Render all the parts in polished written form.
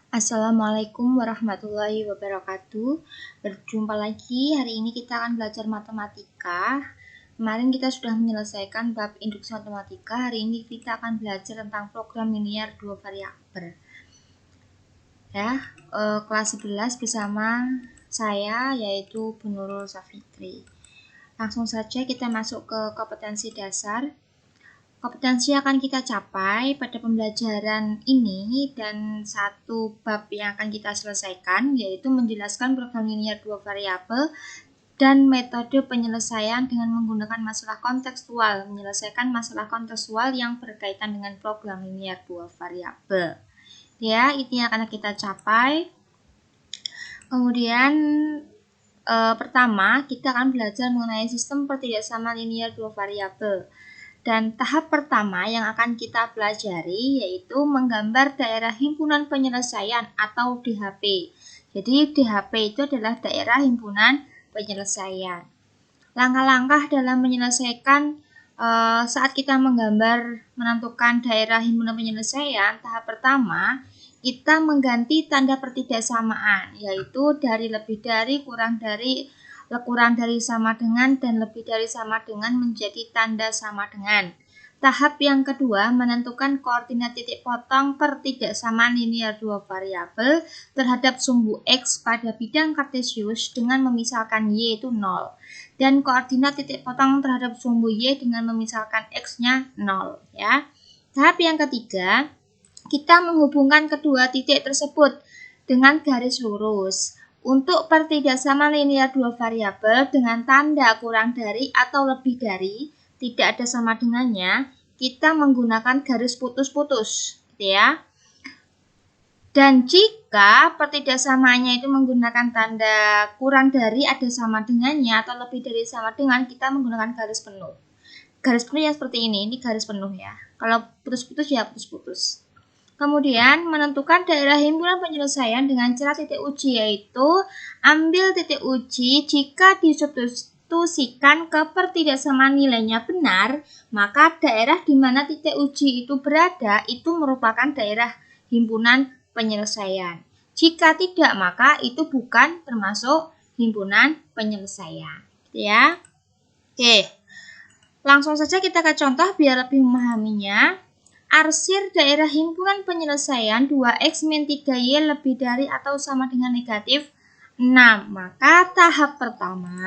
Assalamualaikum warahmatullahi wabarakatuh. Berjumpa lagi, hari ini kita akan belajar matematika. Kemarin kita sudah menyelesaikan bab induksi matematika. Hari ini kita akan belajar tentang program linear dua variabel. Kelas 11 bersama saya yaitu Bu Nurul Safitri. Langsung saja kita masuk ke kompetensi dasar. Kompetensi akan kita capai pada pembelajaran ini dan satu bab yang akan kita selesaikan yaitu menjelaskan program linear dua variabel dan metode penyelesaian dengan menggunakan masalah kontekstual, menyelesaikan masalah kontekstual yang berkaitan dengan program linear dua variabel. Ya, itu yang akan kita capai. Kemudian pertama kita akan belajar mengenai sistem pertidaksamaan linear dua variabel. Dan tahap pertama yang akan kita pelajari yaitu menggambar daerah himpunan penyelesaian atau DHP. Jadi DHP itu adalah daerah himpunan penyelesaian. Langkah-langkah dalam menyelesaikan saat kita menggambar menentukan daerah himpunan penyelesaian, tahap pertama kita mengganti tanda pertidaksamaan yaitu dari lebih dari, kurang dari sama dengan, dan lebih dari sama dengan menjadi tanda sama dengan. Tahap yang kedua, menentukan koordinat titik potong pertidaksamaan linear dua variabel terhadap sumbu X pada bidang kartesius dengan memisalkan Y itu 0. Dan koordinat titik potong terhadap sumbu Y dengan memisalkan X-nya 0. Ya. Tahap yang ketiga, kita menghubungkan kedua titik tersebut dengan garis lurus. Untuk pertidaksamaan linear dua variabel dengan tanda kurang dari atau lebih dari, tidak ada sama dengannya, kita menggunakan garis putus-putus, ya. Dan jika pertidaksamaannya itu menggunakan tanda kurang dari, ada sama dengannya, atau lebih dari sama dengan, kita menggunakan garis penuh. Garis penuh yang seperti ini garis penuh ya. Kalau putus-putus ya putus-putus. Kemudian menentukan daerah himpunan penyelesaian dengan cara titik uji, yaitu ambil titik uji jika disubstitusikan ke pertidaksamaan nilainya benar, maka daerah di mana titik uji itu berada itu merupakan daerah himpunan penyelesaian. Jika tidak, maka itu bukan termasuk himpunan penyelesaian. Ya. Oke. Langsung saja kita ke contoh biar lebih memahaminya. Arsir daerah himpunan penyelesaian 2x min 3y lebih dari atau sama dengan negatif 6. Maka tahap pertama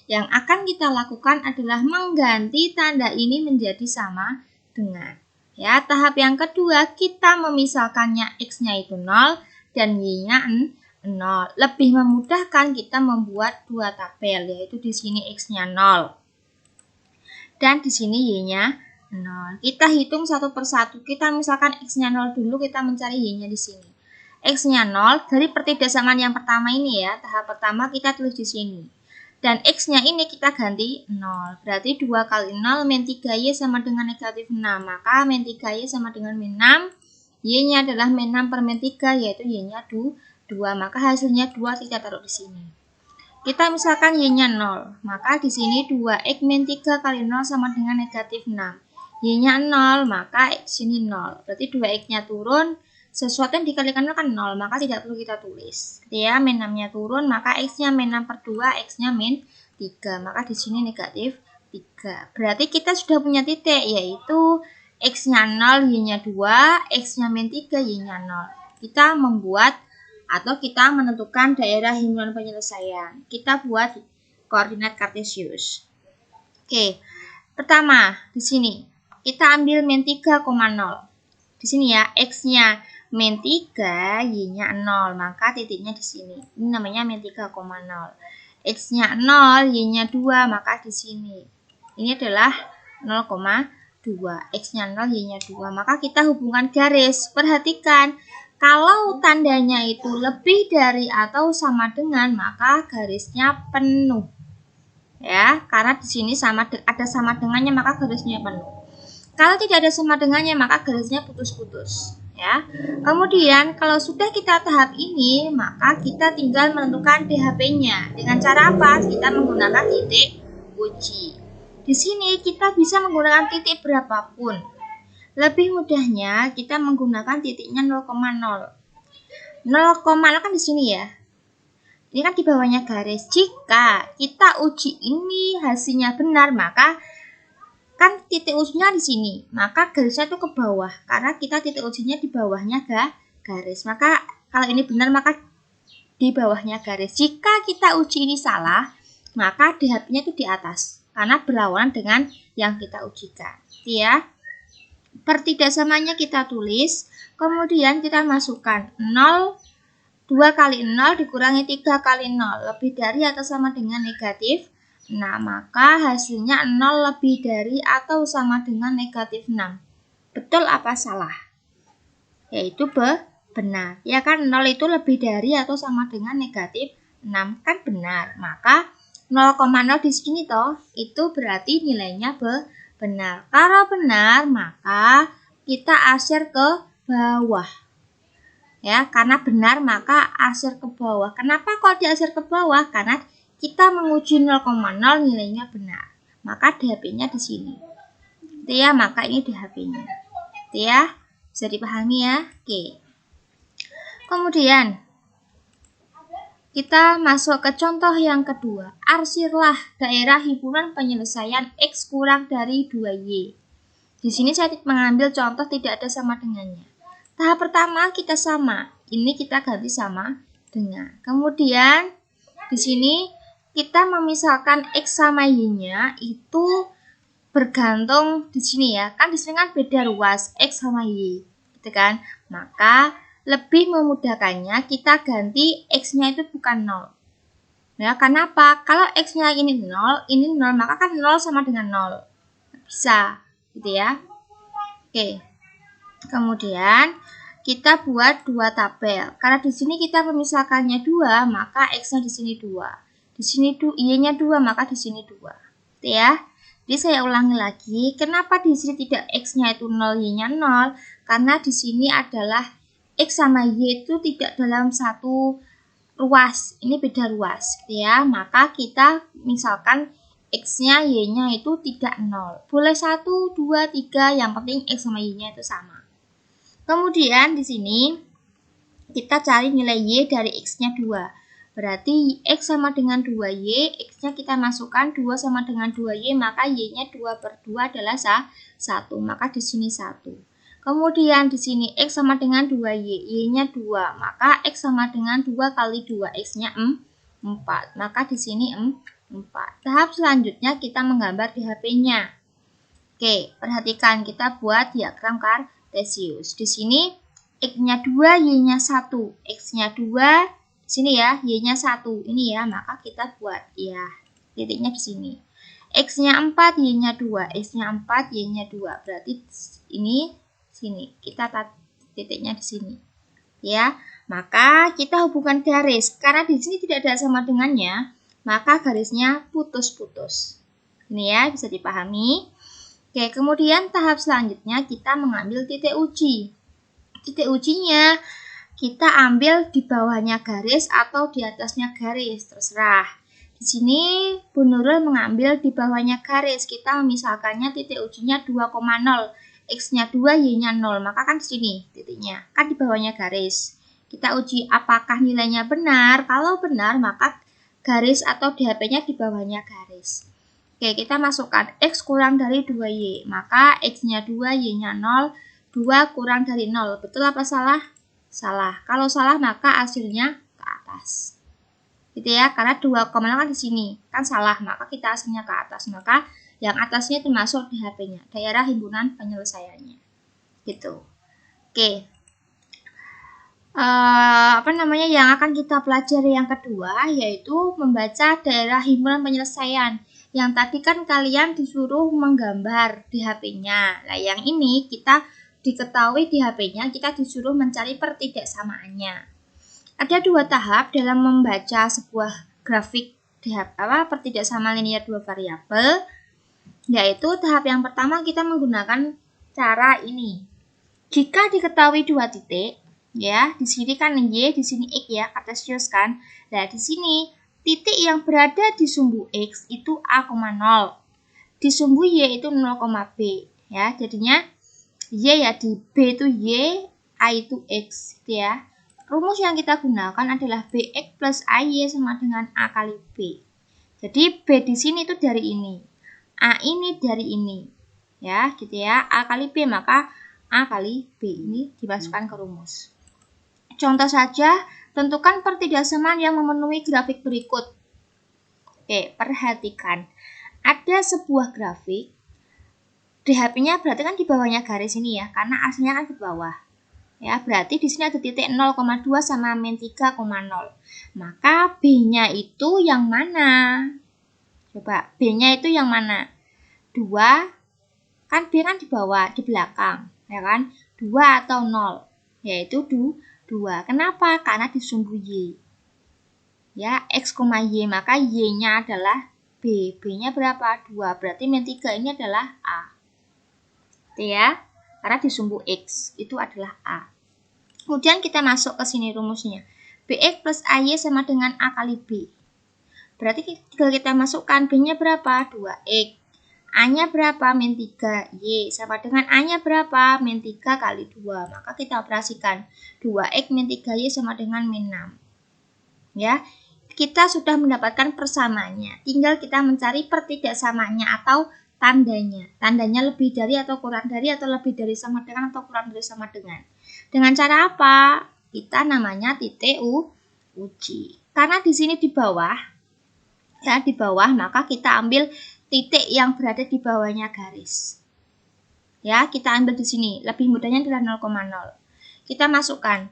yang akan kita lakukan adalah mengganti tanda ini menjadi sama dengan. Ya, tahap yang kedua kita memisalkannya x-nya itu 0 dan y-nya 0. Lebih memudahkan kita membuat dua tabel, yaitu di sini x-nya 0 dan di sini y-nya 0. Kita hitung satu persatu. Kita misalkan X-nya 0 dulu, kita mencari Y-nya di sini. X-nya 0 dari pertidaksamaan yang pertama ini ya. Tahap pertama kita tulis di sini. Dan X-nya ini kita ganti 0. Berarti 2 kali 0 min 3Y sama dengan negatif 6. Maka min 3Y sama dengan min 6. Y-nya adalah min 6 per min 3, yaitu Y-nya 2. Maka hasilnya 2 kita taruh di sini. Kita misalkan Y-nya 0. Maka di sini 2X min 3 kali 0 sama dengan negatif 6. Y-nya 0, maka X ini 0. Berarti 2X-nya turun, sesuatu yang dikalikan kan 0, maka tidak perlu kita tulis. Ya, min 6-nya turun, maka X-nya min 6 per 2, X-nya min 3. Maka di sini negatif 3. Berarti kita sudah punya titik, yaitu X-nya 0, Y-nya 2, X-nya min 3, Y-nya 0. Kita membuat atau kita menentukan daerah himpunan penyelesaian. Kita buat koordinat kartesius. Oke, pertama di sini. Kita ambil min 3,0. Di sini ya, X-nya min 3, Y-nya 0. Maka titiknya di sini. Ini namanya min 3,0. X-nya 0, Y-nya 2. Maka di sini. Ini adalah 0,2. X-nya 0, Y-nya 2. Maka kita hubungkan garis. Perhatikan, kalau tandanya itu lebih dari atau sama dengan, maka garisnya penuh. Ya, karena di sini ada sama dengannya, maka garisnya penuh. Kalau tidak ada sama dengannya, maka garisnya putus-putus. Ya. Kemudian, kalau sudah kita tahap ini, maka kita tinggal menentukan DHP-nya. Dengan cara apa? Kita menggunakan titik uji. Di sini kita bisa menggunakan titik berapapun. Lebih mudahnya, kita menggunakan titiknya 0,0. 0, kan di sini ya. Ini kan di bawahnya garis. Jika kita uji ini hasilnya benar, maka kan titik ujinya di sini. Maka garisnya itu ke bawah karena kita titik ujinya di bawahnya garis. Maka kalau ini benar maka di bawahnya garis. Jika kita uji ini salah, maka DHP-nya itu di atas karena berlawanan dengan yang kita ujikan. Ya. Pertidaksamanya kita tulis, kemudian kita masukkan 0, 2 kali 0 dikurangi 3 kali 0 lebih dari atau sama dengan negatif 6. Maka hasilnya 0 lebih dari atau sama dengan negatif 6. Betul apa salah? Yaitu benar. Ya kan 0 itu lebih dari atau sama dengan negatif 6. Kan benar. Maka 0,0 di sini toh itu berarti nilainya benar. Kalau benar maka kita asir ke bawah. Ya, karena benar maka asir ke bawah. Kenapa kok diasir ke bawah? Karena kita menguji 0,0 nilainya benar. Maka DHP-nya di sini. Itu ya, maka ini DHP-nya. Itu ya, bisa dipahami ya. Oke. Kemudian kita masuk ke contoh yang kedua. Arsirlah daerah himpunan penyelesaian X kurang dari 2Y. Di sini saya mengambil contoh tidak ada sama dengannya. Tahap pertama kita sama, ini kita ganti sama dengan. Kemudian di sini kita memisahkan X sama Y-nya itu bergantung di sini ya. Kan di sini kan beda ruas X sama Y, gitu kan? Maka lebih memudahkannya kita ganti X-nya itu bukan 0. Ya, kenapa? Kalau X-nya ini 0, maka kan 0 sama dengan 0. Bisa, gitu ya. Oke. Kemudian kita buat 2 tabel. Karena di sini kita memisahkannya 2, maka X-nya di sini 2. Di sini Y-nya 2, maka di sini 2. Gitu ya. Jadi saya ulangi lagi, kenapa di sini tidak X-nya itu 0, Y-nya 0? Karena di sini adalah X sama Y itu tidak dalam satu ruas. Ini beda ruas, gitu ya. Maka kita misalkan X-nya, Y-nya itu tidak 0. Boleh 1, 2, 3, yang penting X sama Y-nya itu sama. Kemudian di sini kita cari nilai Y dari X-nya 2. Berarti X sama dengan 2Y, X-nya kita masukkan 2 sama dengan 2Y, maka Y-nya 2 per 2 adalah 1. Maka di sini 1. Kemudian di sini X sama dengan 2Y, Y-nya 2, maka X sama dengan 2 kali 2, X-nya 4. Maka di sini 4. Tahap selanjutnya kita menggambar DHP-nya. Oke, perhatikan kita buat diagram Cartesius. Di sini X-nya 2, Y-nya 1. X-nya 2, di sini ya, Y-nya 1. Ini ya, maka kita buat ya. Titiknya di sini. X-nya 4, Y-nya 2. X-nya 4, Y-nya 2. Berarti ini sini. Kita titiknya di sini. Ya, maka kita hubungkan garis. Karena di sini tidak ada sama dengannya, maka garisnya putus-putus. Ini ya, bisa dipahami. Oke, kemudian tahap selanjutnya kita mengambil titik uji. Titik ujinya kita ambil di bawahnya garis atau di atasnya garis, terserah. Di sini Bu Nurul mengambil di bawahnya garis. Kita misalkannya titik ujinya 2,0. X-nya 2, Y-nya 0. Maka kan di sini titiknya. Kan di bawahnya garis. Kita uji apakah nilainya benar. Kalau benar, maka garis atau DHP-nya di bawahnya garis. Oke, kita masukkan X kurang dari 2Y. Maka X-nya 2, Y-nya 0. 2 kurang dari 0. Betul apa salah? Salah. Kalau salah, maka hasilnya ke atas. Gitu ya, karena 2,0 kan di sini. Kan salah, maka kita hasilnya ke atas. Maka yang atasnya itu masuk DHP-nya. Daerah himpunan penyelesaiannya. Gitu. Oke. Yang akan kita pelajari yang kedua, yaitu membaca daerah himpunan penyelesaian. Yang tadi kan kalian disuruh menggambar di HP-nya. Nah, yang ini kita diketahui di HP-nya, kita disuruh mencari pertidaksamaannya. Ada 2 tahap dalam membaca sebuah grafik pertidaksamaan linear 2 variabel, yaitu tahap yang pertama kita menggunakan cara ini. Jika diketahui 2 titik, ya, di sini kan Y, di sini X ya, Cartesius kan. Nah, di sini titik yang berada di sumbu X itu A,0. Di sumbu Y itu 0,B. Ya, jadinya Y ya di B itu Y, A itu X gitu ya. rumus yang kita gunakan adalah BX plus AY sama dengan A kali B. Jadi B di sini itu dari ini, A ini dari ini, ya gitu ya. A kali B, maka A kali B ini dimasukkan ke rumus. Contoh saja, tentukan pertidaksamaan yang memenuhi grafik berikut. Oke, perhatikan. Ada sebuah grafik, DHP-nya berarti kan di bawahnya garis ini ya, karena aslinya kan di bawah. Ya, berarti di sini ada titik 0,2 sama min 3,0. Maka B-nya itu yang mana? Coba, B-nya itu yang mana? 2, kan B kan di bawah, di belakang, ya kan? 2 atau 0, yaitu 2. Kenapa? Karena disumbu Y. Ya, X, Y, maka Y-nya adalah B. B-nya berapa? 2, berarti min 3 ini adalah A. Itu ya, karena disumbu X, itu adalah A. Kemudian kita masuk ke sini rumusnya. BX plus AY sama dengan A kali B. Berarti tinggal kita masukkan B-nya berapa? 2X. A-nya berapa? Min 3Y. Sama dengan A-nya berapa? Min 3 kali 2. Maka kita operasikan. 2X min 3Y sama dengan min 6. Ya, kita sudah mendapatkan persamaannya. Tinggal kita mencari pertidaksamaannya atau tandanya. Tandanya lebih dari atau kurang dari atau lebih dari sama dengan atau kurang dari sama dengan. Dengan cara apa? Kita namanya titik uji. Karena di sini di bawah, ya di bawah, maka kita ambil titik yang berada di bawahnya garis. Ya, kita ambil di sini. Lebih mudahnya adalah 0,0. Kita masukkan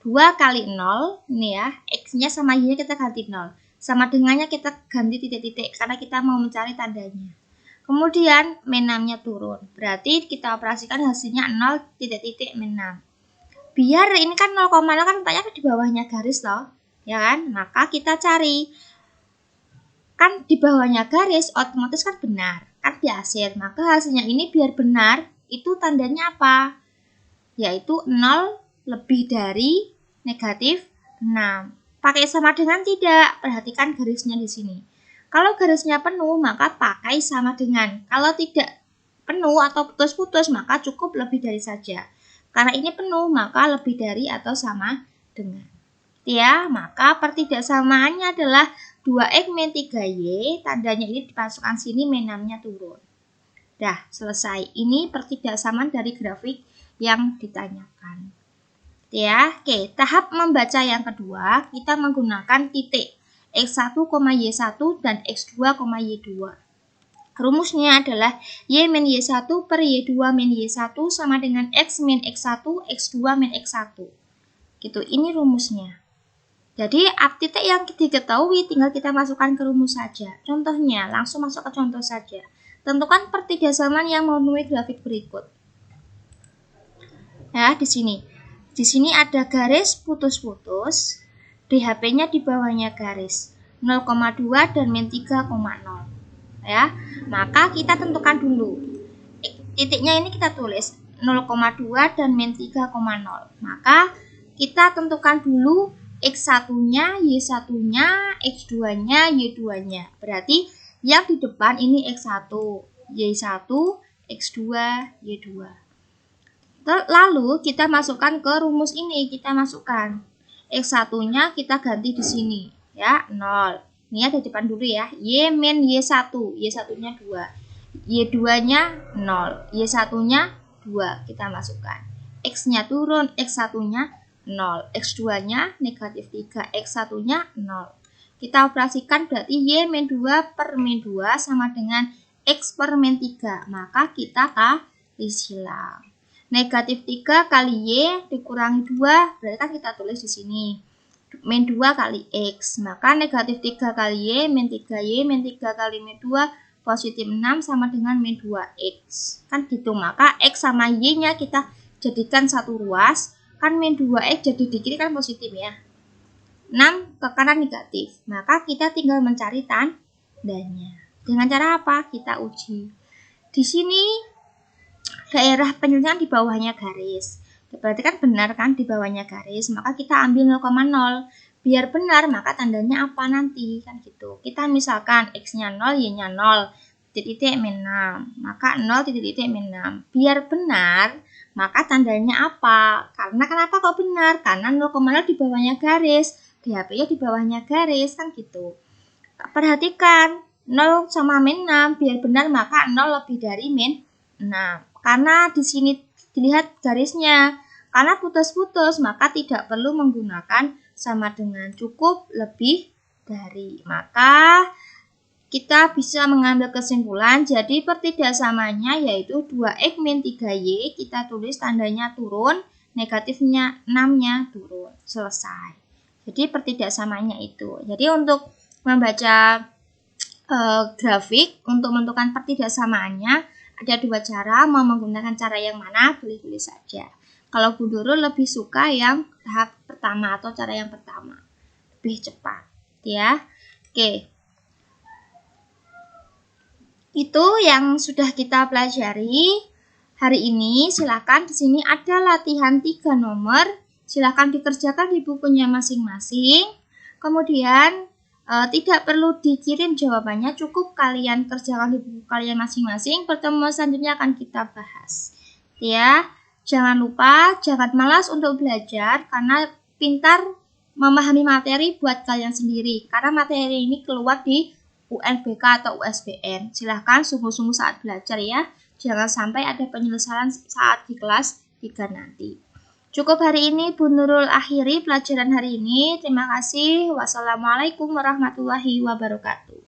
2 kali 0, ini ya, X-nya sama Y-nya kita ganti 0. Sama dengannya kita ganti titik-titik, karena kita mau mencari tandanya. Kemudian, min 6-nya turun. Berarti kita operasikan hasilnya 0 titik-titik min 6. Biar ini kan 0,0 kan letaknya di bawahnya garis loh, ya kan? Maka kita cari, kan di bawahnya garis otomatis kan benar, kan biasa. Maka hasilnya ini biar benar, itu tandanya apa? Yaitu 0 lebih dari negatif 6. Pakai sama dengan tidak? Perhatikan garisnya di sini. Kalau garisnya penuh, maka pakai sama dengan. Kalau tidak penuh atau putus-putus, maka cukup lebih dari saja. Karena ini penuh, maka lebih dari atau sama dengan. Ya, maka pertidaksamaannya adalah 2X min 3Y, tandanya ini dimasukkan sini, min 6-nya turun. Dah, selesai. Ini pertidaksamaan dari grafik yang ditanyakan. Ya, oke. Tahap membaca yang kedua, kita menggunakan titik X1, Y1 dan X2, Y2. Rumusnya adalah Y min Y1 per Y2 min Y1 sama dengan X min X1, X2 min X1. Gitu, ini rumusnya. Jadi, titik yang diketahui tinggal kita masukkan ke rumus saja. Contohnya, langsung masuk ke contoh saja. Tentukan pertidaksamaan yang memenuhi grafik berikut. Ya, di sini. Di sini ada garis putus-putus, DHP-nya di bawahnya garis 0,2 dan min 3,0. Ya, maka kita tentukan dulu. Titiknya ini kita tulis 0,2 dan min 3,0. Maka kita tentukan dulu X1-nya, Y1-nya, X2-nya, Y2-nya. Berarti yang di depan ini X1, Y1, X2, Y2. Lalu kita masukkan ke rumus ini, kita masukkan X1-nya kita ganti di sini, ya, 0. Ini ada di depan dulu ya, Y min Y1, Y1-nya 2, Y2-nya 0, Y1-nya 2, kita masukkan. X-nya turun, X1-nya 0, X2-nya negatif 3, X1-nya 0. Kita operasikan berarti Y min 2 per min 2 sama dengan X per min 3, maka kita kali silang. Negatif 3 kali Y dikurangi 2, berarti kan kita tulis di sini. Min 2 kali X, maka negatif 3 kali Y, min 3Y, min 3 kali min 2, positif 6 sama dengan min 2X. Kan gitu, maka X sama Y-nya kita jadikan satu ruas, kan min 2X jadi di kiri kan positif ya. 6 ke kanan negatif, maka kita tinggal mencari tandanya. Dengan cara apa? Kita uji. Di sini daerah penyelesaian di bawahnya garis. Berarti kan benar kan di bawahnya garis, maka kita ambil 0,0. Biar benar, maka tandanya apa nanti? Kan gitu. Kita misalkan X-nya 0, Y-nya 0, titik min 6. Maka 0 titik min 6. Biar benar, Maka tandanya apa? Karena kenapa kok benar? Karena 0,0 di bawahnya garis, DHP-nya di bawahnya garis, kan gitu. Perhatikan, 0 sama min 6, biar benar maka 0 lebih dari min 6. Karena di sini dilihat garisnya, karena putus-putus maka tidak perlu menggunakan sama dengan, cukup lebih dari. Maka kita bisa mengambil kesimpulan, jadi pertidaksamanya yaitu 2x min 3y, kita tulis tandanya turun, negatifnya 6-nya turun, selesai. Jadi pertidaksamanya itu. Jadi untuk membaca grafik, untuk menentukan pertidaksamaannya, ada dua cara, mau menggunakan cara yang mana, pilih-pilih saja. Kalau Bu Nurul lebih suka yang tahap pertama atau cara yang pertama, lebih cepat, ya. Oke. Itu yang sudah kita pelajari hari ini. Silakan, di sini ada latihan 3 nomor. Silakan dikerjakan di bukunya masing-masing. Kemudian tidak perlu dikirim jawabannya, cukup kalian kerjakan di buku kalian masing-masing. Pertemuan selanjutnya akan kita bahas. Ya, jangan lupa, jangan malas untuk belajar, karena pintar memahami materi buat kalian sendiri. Karena materi ini keluar di UNBK atau USBN. Silahkan sungguh-sungguh saat belajar ya. Jangan sampai ada penyelesaian saat di kelas 3 nanti. Cukup hari ini Bu Nurul akhiri pelajaran hari ini. Terima kasih. Wassalamualaikum warahmatullahi wabarakatuh.